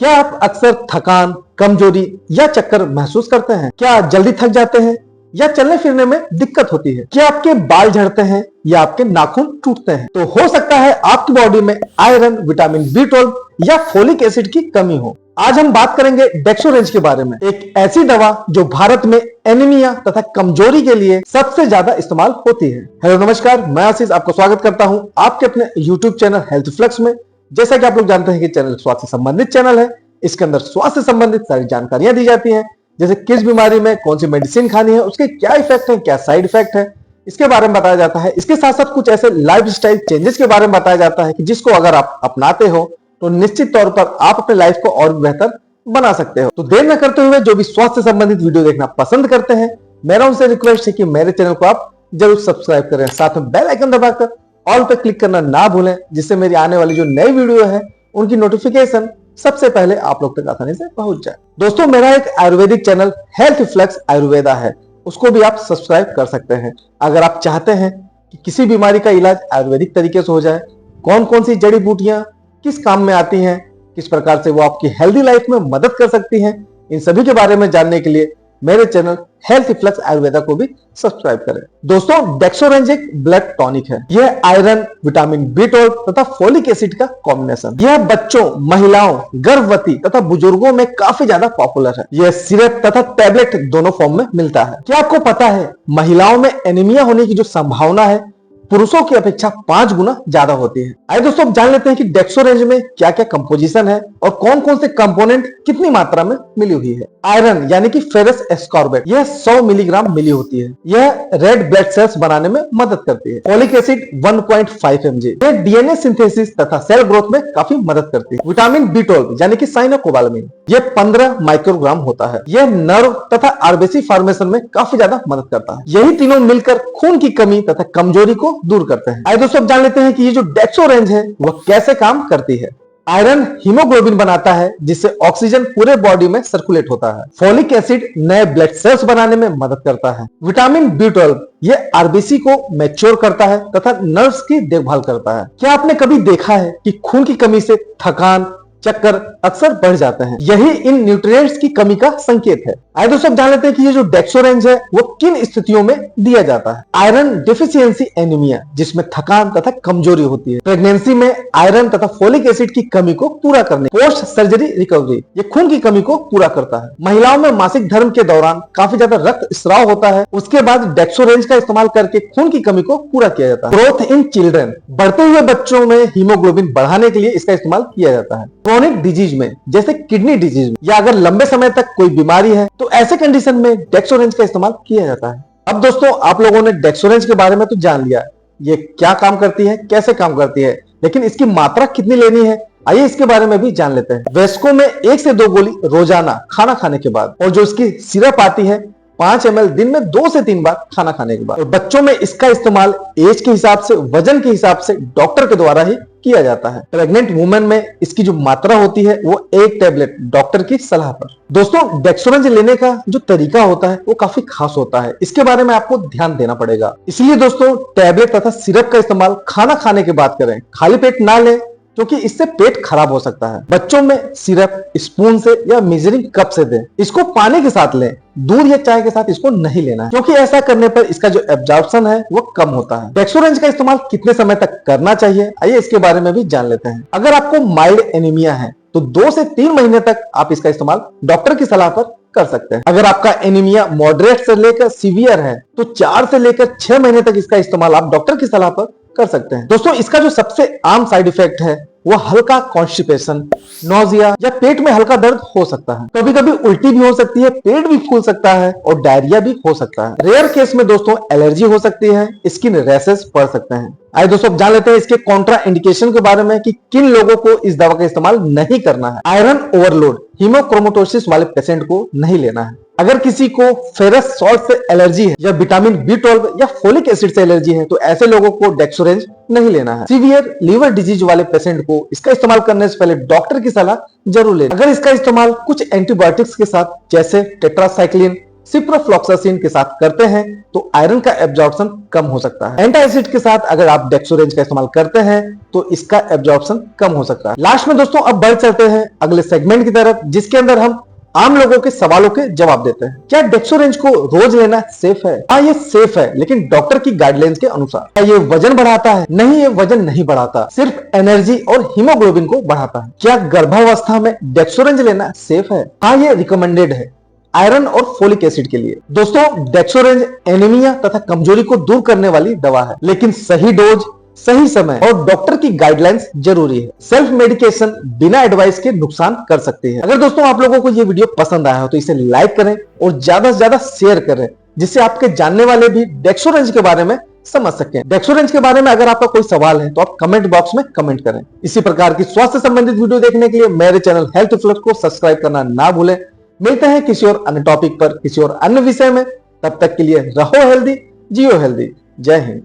क्या आप अक्सर थकान, कमजोरी या चक्कर महसूस करते हैं? क्या जल्दी थक जाते हैं या चलने फिरने में दिक्कत होती है? क्या आपके बाल झड़ते हैं या आपके नाखून टूटते हैं? तो हो सकता है आपकी बॉडी में आयरन, विटामिन B12 या फोलिक एसिड की कमी हो। आज हम बात करेंगे डेक्सोरेंज के बारे में, एक ऐसी दवा जो भारत में एनीमिया तथा कमजोरी के लिए सबसे ज्यादा इस्तेमाल होती है। हेलो नमस्कार, मैं आशीष आपको स्वागत करता हूं आपके अपने यूट्यूब चैनल हेल्थ फ्लक्स में। जैसा कि आप लोग जानते हैं कि चैनल स्वास्थ्य से संबंधित चैनल है। इसके अंदर स्वास्थ्य से संबंधित सारी जानकारियां दी जाती हैं, जैसे किस बीमारी में कौन सी मेडिसिन खानी है, उसके क्या इफेक्ट है, क्या साइड इफेक्ट है, इसके बारे में बताया जाता है। इसके साथ साथ कुछ ऐसे लाइफस्टाइल चेंजेस के बारे में बताया जाता है कि जिसको अगर आप अपनाते हो तो निश्चित तौर पर आप अपने लाइफ को और बेहतर बना सकते हो। तो देर न करते हुए जो भी स्वास्थ्य संबंधित वीडियो देखना पसंद करते हैं, मेरा उनसे रिक्वेस्ट है कि मेरे चैनल को आप जरूर सब्सक्राइब करें, साथ में बेल आइकन दबाकर ऑल पे क्लिक करना ना भूलें, जिससे मेरी आने वाली जो नई वीडियो है उनकी नोटिफिकेशन सबसे पहले आप लोग तक आसानी से पहुंच जाए। दोस्तों, मेरा एक Ayurvedic channel health flux Ayurveda है, उसको भी आप सब्सक्राइब कर सकते हैं। अगर आप चाहते हैं कि किसी बीमारी का इलाज आयुर्वेदिक तरीके से हो जाए, कौन कौन सी जड़ी बूटियां किस काम में आती हैं, किस प्रकार से वो आपकी हेल्दी लाइफ में मदद कर सकती हैं, इन सभी के बारे में जानने के लिए मेरे चैनल हेल्थ फ्लक्स आयुर्वेदा को भी सब्सक्राइब करें। दोस्तों, डेक्सोरेंज एक ब्लड टॉनिक है। यह आयरन, विटामिन B12 तथा फोलिक एसिड का कॉम्बिनेशन। यह बच्चों, महिलाओं, गर्भवती तथा बुजुर्गों में काफी ज्यादा पॉपुलर है। यह सिरप तथा टैबलेट दोनों फॉर्म में मिलता है। क्या आपको पता है महिलाओं में एनीमिया होने की जो संभावना है पुरुषों की अपेक्षा 5 गुना ज्यादा होती है। आइए दोस्तों, अब जान लेते हैं कि डेक्सोरेंज में क्या क्या कंपोजिशन है और कौन कौन से कंपोनेंट कितनी मात्रा में मिली हुई है। आयरन यानी कि फेरस एस्कॉर्बेट, यह 100 मिलीग्राम मिली होती है। यह रेड ब्लड सेल्स बनाने में मदद करती है। फोलिक एसिड 1.5 mg, यह डीएनए सिंथेसिस तथा सेल ग्रोथ में काफी मदद करती है। विटामिन B12 यानी कि साइनोकोबालामिन, यह 15 माइक्रोग्राम होता है। यह नर्व तथा आरबीसी फॉर्मेशन में काफी ज्यादा मदद करता है। यही तीनों मिलकर खून की कमी तथा कमजोरी को दूर करते हैं। आइए दोस्तों, अब जान लेते हैं कि ये जो डेक्सोरेंज है वह कैसे काम करती है। आयरन हीमोग्लोबिन बनाता है, जिससे ऑक्सीजन पूरे बॉडी में सर्कुलेट होता है। फोलिक एसिड नए ब्लड सेल्स बनाने में मदद करता है। विटामिन B12 यह आरबीसी को मैच्योर करता है तथा नर्व्स की देखभाल करता है। क्या आपने कभी देखा है कि खून की कमी से थकान, चक्कर अक्सर बढ़ जाते हैं? यही इन न्यूट्रिएंट्स की कमी का संकेत है। आइए दोस्तों, जान लेते हैं कि ये जो डेक्सोरेंज है वो किन स्थितियों में दिया जाता है। आयरन डिफिशियंसी एनीमिया, जिसमें थकान तथा कमजोरी होती है। प्रेगनेंसी में आयरन तथा फोलिक एसिड की कमी को पूरा करने। पोस्ट सर्जरी रिकवरी, ये खून की कमी को पूरा करता है। महिलाओं में मासिक धर्म के दौरान काफी ज्यादा रक्त स्राव होता है, उसके बाद डेक्सोरेंज का इस्तेमाल करके खून की कमी को पूरा किया जाता है। ग्रोथ इन चिल्ड्रन, बढ़ते हुए बच्चों में हीमोग्लोबिन बढ़ाने के लिए इसका इस्तेमाल किया जाता है। क्रोनिक डिजीज में, जैसे किडनी डिजीज में, या अगर लंबे समय तक कोई बीमारी है तो ऐसे कंडीशन में डेक्सोरेंज का इस्तेमाल किया जाता है। अब दोस्तों, आप लोगों ने डेक्सोरेंज के बारे में तो जान लिया, ये क्या काम करती है, कैसे काम करती है, लेकिन इसकी मात्रा कितनी लेनी है, आइए इसके बारे में भी जान लेते हैं। वयस्कों में 1 से 2 गोली रोजाना खाना खाने के बाद, और जो इसकी सिरप आती है 5 ml दिन में 2 से 3 बार खाना खाने के बाद। और बच्चों में इसका इस्तेमाल एज के हिसाब से, वजन के हिसाब से डॉक्टर के द्वारा ही किया जाता है। प्रेग्नेंट वुमेन में इसकी जो मात्रा होती है वो 1 टैबलेट डॉक्टर की सलाह पर। दोस्तों, डेक्सोरेंज लेने का जो तरीका होता है वो काफी खास होता है, इसके बारे में आपको ध्यान देना पड़ेगा। इसलिए दोस्तों, टैबलेट तथा सिरप का इस्तेमाल खाना खाने के बाद करें, खाली पेट ना लें, क्योंकि इससे पेट खराब हो सकता है। बच्चों में सिरप स्पून से या मेजरिंग कप से दें। इसको पानी के साथ लें, दूध या चाय के साथ इसको नहीं लेना है, क्योंकि ऐसा करने पर इसका जो एब्जॉर्प्शन है वो कम होता है। डेक्सोरेंज का इस्तेमाल कितने समय तक करना चाहिए, आइए इसके बारे में भी जान लेते हैं। अगर आपको माइल्ड एनीमिया है तो 2 से 3 महीने तक आप इसका इस्तेमाल डॉक्टर की सलाह पर कर सकते हैं। अगर आपका एनीमिया मॉडरेट से लेकर सीवियर है तो 4 से लेकर 6 महीने तक इसका इस्तेमाल आप डॉक्टर की सलाह पर कर सकते हैं। दोस्तों, इसका जो सबसे आम साइड इफेक्ट है वो हल्का कॉन्स्टिपेशन, नोजिया या पेट में हल्का दर्द हो सकता है। कभी कभी उल्टी भी हो सकती है, पेट भी फूल सकता है और डायरिया भी हो सकता है। रेयर केस में दोस्तों एलर्जी हो सकती है, स्किन रैशेस पड़ सकते हैं। आइए दोस्तों, जान लेते हैं इसके कॉन्ट्रा इंडिकेशन के बारे में कि किन लोगों को इस दवा का इस्तेमाल नहीं करना है। आयरन ओवरलोड, हीमोक्रोमेटोसिस वाले पेशेंट को नहीं लेना है। अगर किसी को फेरस सॉल्ट से एलर्जी है या विटामिन B12 या फोलिक एसिड से एलर्जी है तो ऐसे लोगों को डेक्सोरेंज नहीं लेना है। सीवियर लीवर डिजीज वाले पेशेंट को इसका इस्तेमाल करने से पहले डॉक्टर की सलाह जरूर लेना। अगर इसका इस्तेमाल कुछ एंटीबायोटिक्स के साथ, जैसे टेट्रासाइक्लिन, सिप्रोफ्लॉक्सासिन के साथ करते हैं तो आयरन का एब्जॉर्प्शन कम हो सकता है। एंटासिड के साथ अगर आप डेक्सोरेंज का इस्तेमाल करते हैं तो इसका एब्जॉर्प्शन कम हो सकता है। लास्ट में दोस्तों अब बढ़ चलते हैं अगले सेगमेंट की तरफ, जिसके अंदर हम आम लोगों के सवालों के जवाब देते हैं। क्या डेक्सोरेंज को रोज लेना सेफ है? हाँ, ये सेफ है, लेकिन डॉक्टर की गाइडलाइंस के अनुसार। क्या ये वजन बढ़ाता है? नहीं, ये वजन नहीं बढ़ाता, सिर्फ एनर्जी और हीमोग्लोबिन को बढ़ाता है। क्या गर्भावस्था में डेक्सोरेंज लेना सेफ है? हाँ, ये रिकमेंडेड है आयरन और फोलिक एसिड के लिए। दोस्तों, डेक्सोरेंज एनीमिया तथा कमजोरी को दूर करने वाली दवा है, लेकिन सही डोज, सही समय और डॉक्टर की गाइडलाइंस जरूरी है। सेल्फ मेडिकेशन बिना एडवाइस के नुकसान कर सकती है। अगर दोस्तों आप लोगों को ये वीडियो पसंद आया हो तो इसे लाइक करें और ज्यादा से ज्यादा शेयर करें, जिससे आपके जानने वाले भी डेक्सोरेंज के बारे में समझ सकें। डेक्सोरेंज के बारे में अगर आपका कोई सवाल है तो आप कमेंट बॉक्स में कमेंट करें। इसी प्रकार की स्वास्थ्य संबंधित वीडियो देखने के लिए मेरे चैनल हेल्थ फ्लक्स को सब्सक्राइब करना ना भूलें। मिलते हैं किसी और अन्य टॉपिक पर, किसी और अन्य विषय में। तब तक के लिए रहो हेल्दी, जियो हेल्दी। जय हिंद।